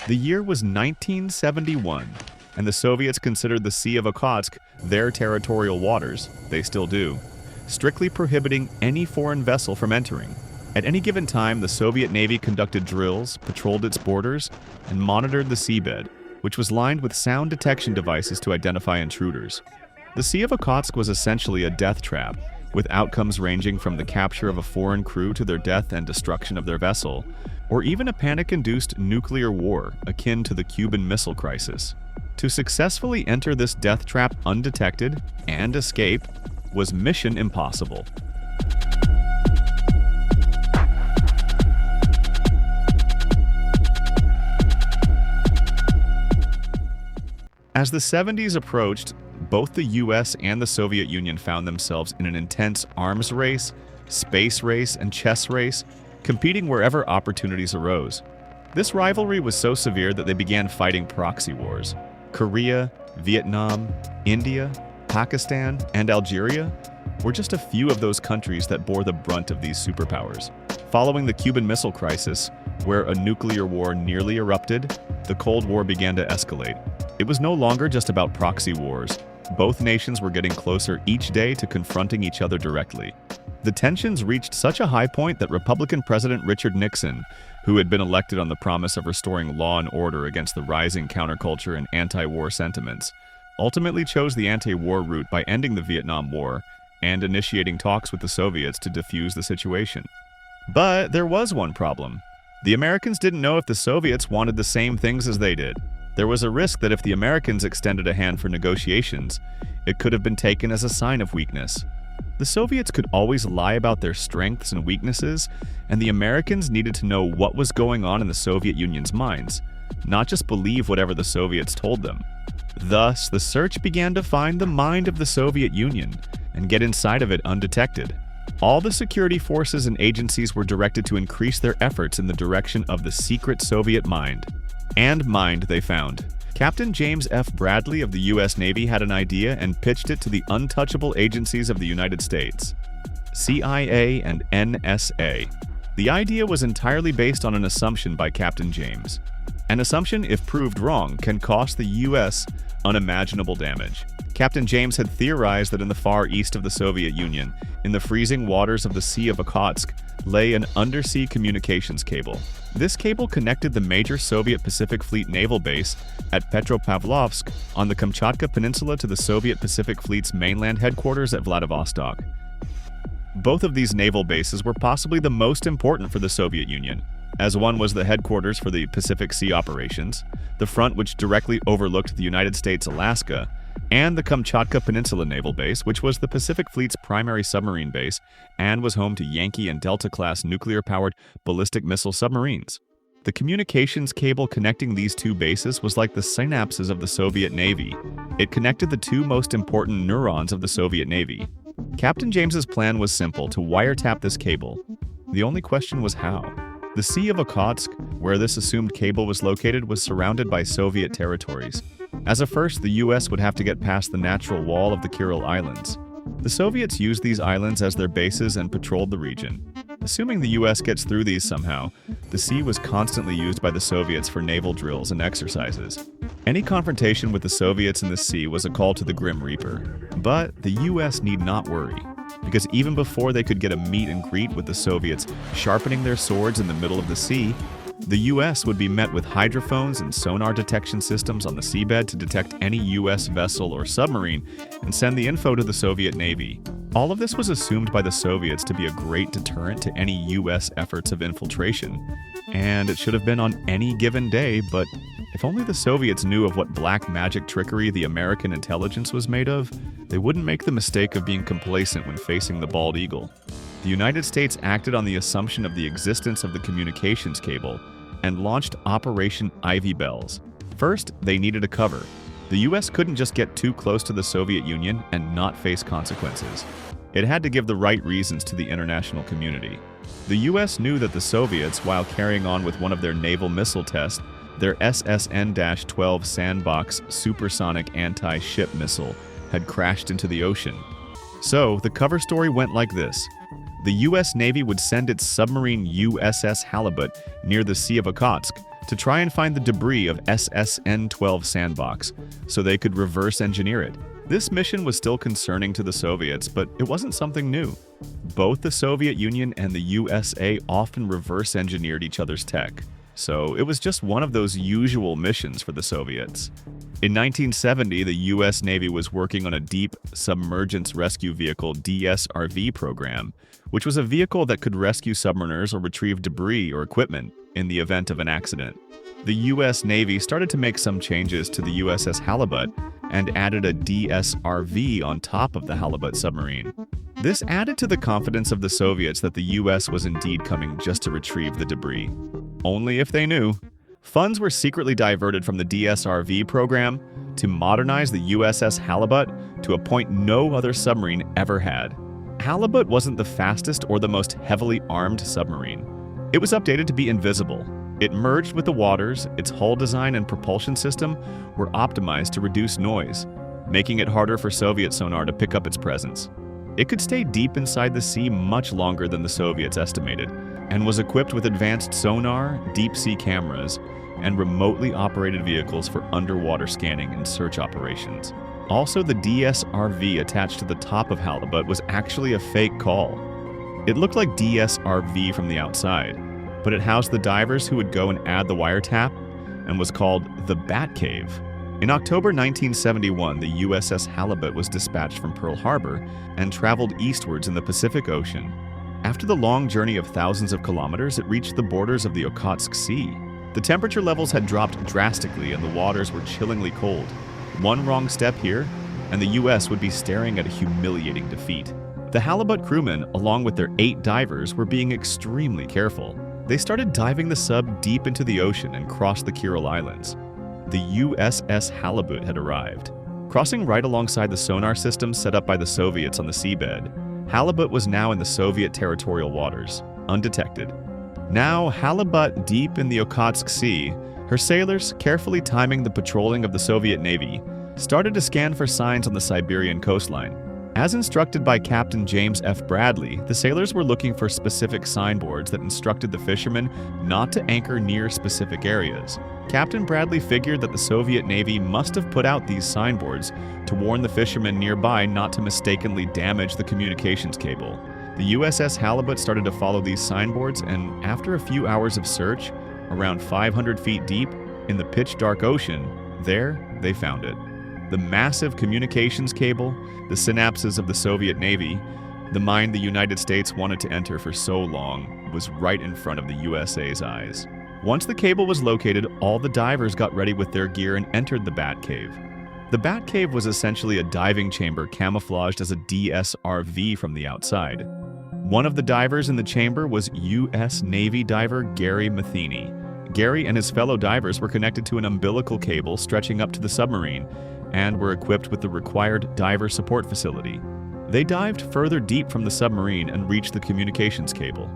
The year was 1971, and the Soviets considered the Sea of Okhotsk their territorial waters. They still do, strictly prohibiting any foreign vessel from entering. At any given time, the Soviet Navy conducted drills, patrolled its borders, and monitored the seabed, which was lined with sound detection devices to identify intruders. The Sea of Okhotsk was essentially a death trap, with outcomes ranging from the capture of a foreign crew to their death and destruction of their vessel, or even a panic-induced nuclear war akin to the Cuban Missile Crisis. To successfully enter this death trap undetected and escape was mission impossible. As the 70s approached, both the US and the Soviet Union found themselves in an intense arms race, space race, and chess race, competing wherever opportunities arose. This rivalry was so severe that they began fighting proxy wars. Korea, Vietnam, India, Pakistan, and Algeria were just a few of those countries that bore the brunt of these superpowers. Following the Cuban Missile Crisis, where a nuclear war nearly erupted, the Cold War began to escalate. It was no longer just about proxy wars. Both nations were getting closer each day to confronting each other directly. The tensions reached such a high point that Republican President Richard Nixon, who had been elected on the promise of restoring law and order against the rising counterculture and anti-war sentiments, ultimately chose the anti-war route by ending the Vietnam War and initiating talks with the Soviets to defuse the situation. But there was one problem. The Americans didn't know if the Soviets wanted the same things as they did. There was a risk that if the Americans extended a hand for negotiations, it could have been taken as a sign of weakness. The Soviets could always lie about their strengths and weaknesses, and the Americans needed to know what was going on in the Soviet Union's minds, not just believe whatever the Soviets told them. Thus, the search began to find the mind of the Soviet Union and get inside of it undetected. All the security forces and agencies were directed to increase their efforts in the direction of the secret Soviet mind. And mind they found. Captain James F. Bradley of the U.S. Navy had an idea and pitched it to the untouchable agencies of the United States, CIA and NSA. The idea was entirely based on an assumption by Captain James. An assumption, if proved wrong, can cost the U.S. unimaginable damage. Captain James had theorized that in the far east of the Soviet Union, in the freezing waters of the Sea of Okhotsk, lay an undersea communications cable. This cable connected the major Soviet Pacific Fleet naval base at Petropavlovsk on the Kamchatka Peninsula to the Soviet Pacific Fleet's mainland headquarters at Vladivostok. Both of these naval bases were possibly the most important for the Soviet Union, as one was the headquarters for the Pacific Sea operations, the front which directly overlooked the United States Alaska, and the Kamchatka Peninsula Naval Base, which was the Pacific Fleet's primary submarine base and was home to Yankee and Delta-class nuclear-powered ballistic missile submarines. The communications cable connecting these two bases was like the synapses of the Soviet Navy. It connected the two most important neurons of the Soviet Navy. Captain James's plan was simple: to wiretap this cable. The only question was how. The Sea of Okhotsk, where this assumed cable was located, was surrounded by Soviet territories. As a first, the US would have to get past the natural wall of the Kuril Islands. The Soviets used these islands as their bases and patrolled the region. Assuming the US gets through these somehow, the sea was constantly used by the Soviets for naval drills and exercises. Any confrontation with the Soviets in the sea was a call to the Grim Reaper. But the US need not worry, because even before they could get a meet and greet with the Soviets sharpening their swords in the middle of the sea, the US would be met with hydrophones and sonar detection systems on the seabed to detect any US vessel or submarine and send the info to the Soviet Navy. All of this was assumed by the Soviets to be a great deterrent to any US efforts of infiltration, and it should have been on any given day, but if only the Soviets knew of what black magic trickery the American intelligence was made of, they wouldn't make the mistake of being complacent when facing the bald eagle. The United States acted on the assumption of the existence of the communications cable and launched Operation Ivy Bells. First, they needed a cover. The US couldn't just get too close to the Soviet Union and not face consequences. It had to give the right reasons to the international community. The US knew that the Soviets, while carrying on with one of their naval missile tests, their SSN-12 Sandbox supersonic anti-ship missile had crashed into the ocean. So, the cover story went like this. The U.S. Navy would send its submarine USS Halibut near the Sea of Okhotsk to try and find the debris of SSN-12 sandbox so they could reverse engineer it. This mission was still concerning to the Soviets, but it wasn't something new. Both the Soviet Union and the USA often reverse engineered each other's tech, so it was just one of those usual missions for the Soviets. In 1970, the US Navy was working on a Deep Submergence Rescue Vehicle DSRV program, which was a vehicle that could rescue submariners or retrieve debris or equipment in the event of an accident. The US Navy started to make some changes to the USS Halibut and added a DSRV on top of the Halibut submarine. This added to the confidence of the Soviets that the US was indeed coming just to retrieve the debris. Only if they knew. Funds were secretly diverted from the DSRV program to modernize the USS Halibut to a point no other submarine ever had. Halibut wasn't the fastest or the most heavily armed submarine. It was updated to be invisible. It merged with the waters, its hull design and propulsion system were optimized to reduce noise, making it harder for Soviet sonar to pick up its presence. It could stay deep inside the sea much longer than the Soviets estimated, and was equipped with advanced sonar, deep-sea cameras, and remotely operated vehicles for underwater scanning and search operations. Also, the DSRV attached to the top of Halibut was actually a fake call. It looked like DSRV from the outside, but it housed the divers who would go and add the wiretap and was called the Bat Cave. In October 1971, the USS Halibut was dispatched from Pearl Harbor and traveled eastwards in the Pacific Ocean. After the long journey of thousands of kilometers, it reached the borders of the Okhotsk Sea. The temperature levels had dropped drastically and the waters were chillingly cold. One wrong step here, and the US would be staring at a humiliating defeat. The Halibut crewmen, along with their 8 divers, were being extremely careful. They started diving the sub deep into the ocean and crossed the Kuril Islands. The USS Halibut had arrived. Crossing right alongside the sonar system set up by the Soviets on the seabed, Halibut was now in the Soviet territorial waters, undetected. Now Halibut deep in the Okhotsk Sea, her sailors, carefully timing the patrolling of the Soviet Navy, started to scan for signs on the Siberian coastline. As instructed by Captain James F. Bradley, the sailors were looking for specific signboards that instructed the fishermen not to anchor near specific areas. Captain Bradley figured that the Soviet Navy must have put out these signboards to warn the fishermen nearby not to mistakenly damage the communications cable. The USS Halibut started to follow these signboards, and after a few hours of search, around 500 feet deep in the pitch-dark ocean, there they found it. The massive communications cable, the synapses of the Soviet Navy, the mine the United States wanted to enter for so long, was right in front of the USA's eyes. Once the cable was located, all the divers got ready with their gear and entered the Bat Cave. The Bat Cave was essentially a diving chamber camouflaged as a DSRV from the outside. One of the divers in the chamber was U.S. Navy diver Gary Matheny. Gary and his fellow divers were connected to an umbilical cable stretching up to the submarine and were equipped with the required diver support facility. They dived further deep from the submarine and reached the communications cable.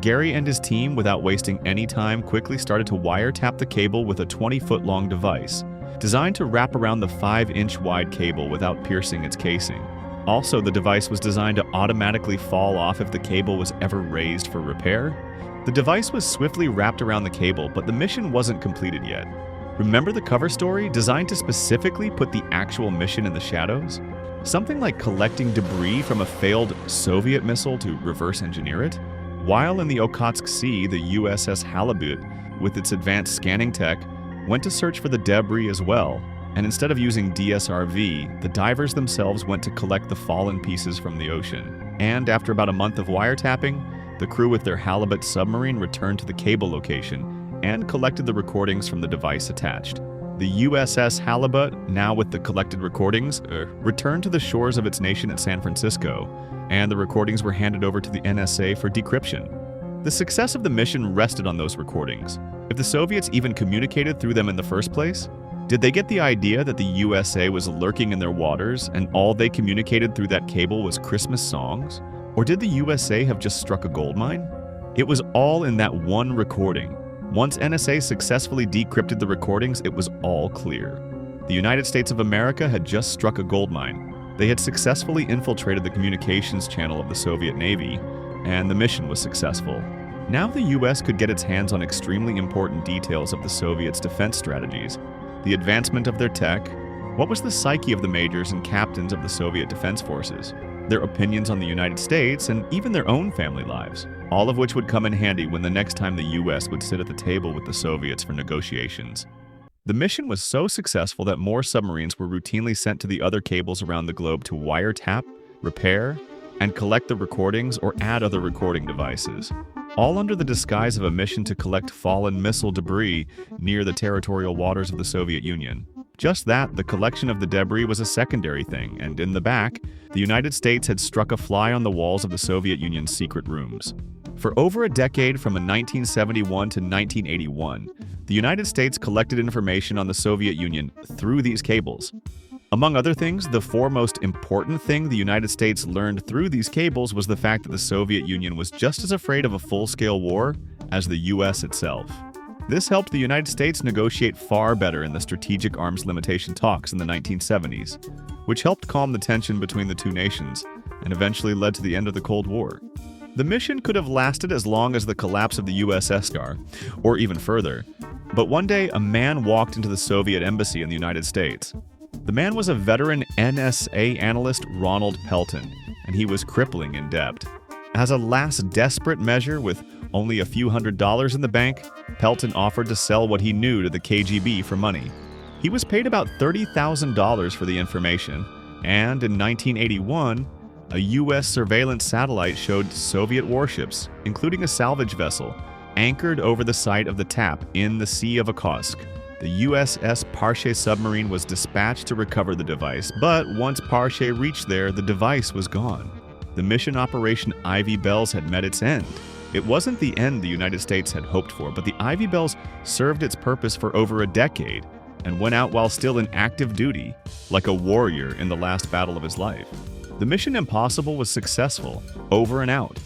Gary and his team, without wasting any time, quickly started to wiretap the cable with a 20-foot-long device, designed to wrap around the 5-inch wide cable without piercing its casing. Also, the device was designed to automatically fall off if the cable was ever raised for repair. The device was swiftly wrapped around the cable, but the mission wasn't completed yet. Remember the cover story, designed to specifically put the actual mission in the shadows? Something like collecting debris from a failed Soviet missile to reverse engineer it? While in the Okhotsk Sea, the USS Halibut, with its advanced scanning tech, went to search for the debris as well, and instead of using DSRV, the divers themselves went to collect the fallen pieces from the ocean. And after about a month of wiretapping, the crew with their Halibut submarine returned to the cable location and collected the recordings from the device attached. The USS Halibut, now with the collected recordings, returned to the shores of its nation at San Francisco, and the recordings were handed over to the NSA for decryption. The success of the mission rested on those recordings. If the Soviets even communicated through them in the first place, did they get the idea that the USA was lurking in their waters and all they communicated through that cable was Christmas songs? Or did the USA have just struck a gold mine? It was all in that one recording. Once NSA successfully decrypted the recordings, it was all clear. The United States of America had just struck a gold mine. They had successfully infiltrated the communications channel of the Soviet Navy, and the mission was successful. Now the US could get its hands on extremely important details of the Soviets' defense strategies, the advancement of their tech, what was the psyche of the majors and captains of the Soviet defense forces, their opinions on the United States, and even their own family lives, all of which would come in handy when the next time the US would sit at the table with the Soviets for negotiations. The mission was so successful that more submarines were routinely sent to the other cables around the globe to wiretap, repair, and collect the recordings or add other recording devices, all under the disguise of a mission to collect fallen missile debris near the territorial waters of the Soviet Union. Just that, the collection of the debris was a secondary thing, and in the back, the United States had struck a fly on the walls of the Soviet Union's secret rooms. For over a decade, from 1971 to 1981, the United States collected information on the Soviet Union through these cables. Among other things, the foremost important thing the United States learned through these cables was the fact that the Soviet Union was just as afraid of a full-scale war as the US itself. This helped the United States negotiate far better in the strategic arms limitation talks in the 1970s, which helped calm the tension between the two nations and eventually led to the end of the Cold War. The mission could have lasted as long as the collapse of the USSR, or even further, but one day a man walked into the Soviet embassy in the United States. The man was a veteran NSA analyst, Ronald Pelton, and he was crippling in debt. As a last desperate measure, with only a few $100s in the bank, Pelton offered to sell what he knew to the KGB for money. He was paid about $30,000 for the information, and in 1981, a U.S. surveillance satellite showed Soviet warships, including a salvage vessel, anchored over the site of the tap in the Sea of Okhotsk. The USS Parshe submarine was dispatched to recover the device, but once Parshe reached there, the device was gone. The mission Operation Ivy Bells had met its end. It wasn't the end the United States had hoped for, but the Ivy Bells served its purpose for over a decade and went out while still in active duty, like a warrior in the last battle of his life. The Mission Impossible was successful, over and out.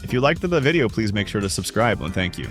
If you liked the video, please make sure to subscribe, and thank you.